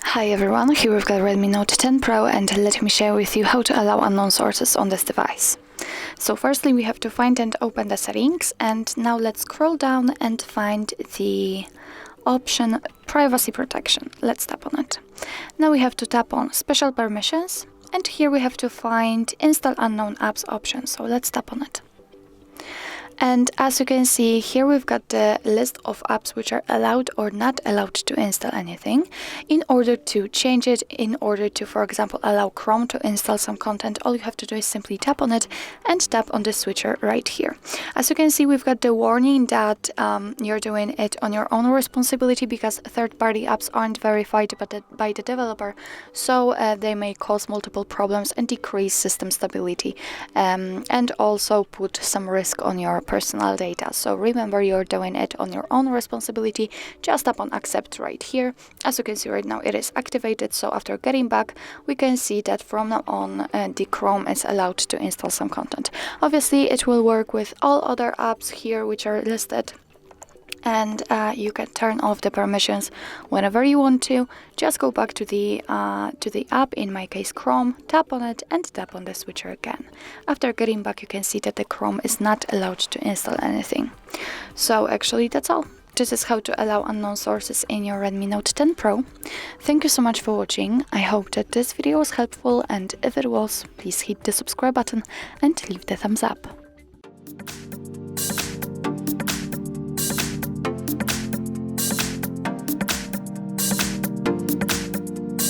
Hi everyone, here we've got Redmi Note 10 Pro, and let me share with you how to allow unknown sources on this device. So firstly we have to find and open the settings, and now let's scroll down and find the option Privacy Protection. Let's tap on it. Now we have to tap on Special Permissions, and here we have to find Install Unknown Apps option, so let's tap on it. And as you can see, here we've got the list of apps which are allowed or not allowed to install anything. In order to change it, in order to, for example, allow Chrome to install some content, all you have to do is simply tap on it and tap on the switcher right here. As you can see, we've got the warning that you're doing it on your own responsibility because third-party apps aren't verified by the developer, so they may cause multiple problems and decrease system stability, and also put some risk on your personal data. So remember, you're doing it on your own responsibility. Just tap on accept right here. As you can see right now, it is activated. So after getting back, we can see that from now on the Chrome is allowed to install some content. Obviously it will work with all other apps here which are listed, and you can turn off the permissions whenever you want to. Just go back to the app, in my case Chrome, tap on it and tap on the switcher again. After getting back, you can see that the Chrome is not allowed to install anything. So actually that's all. This is how to allow unknown sources in your Redmi Note 10 Pro. Thank you so much for watching. I hope that this video was helpful, and if it was, please hit the subscribe button and leave the thumbs up.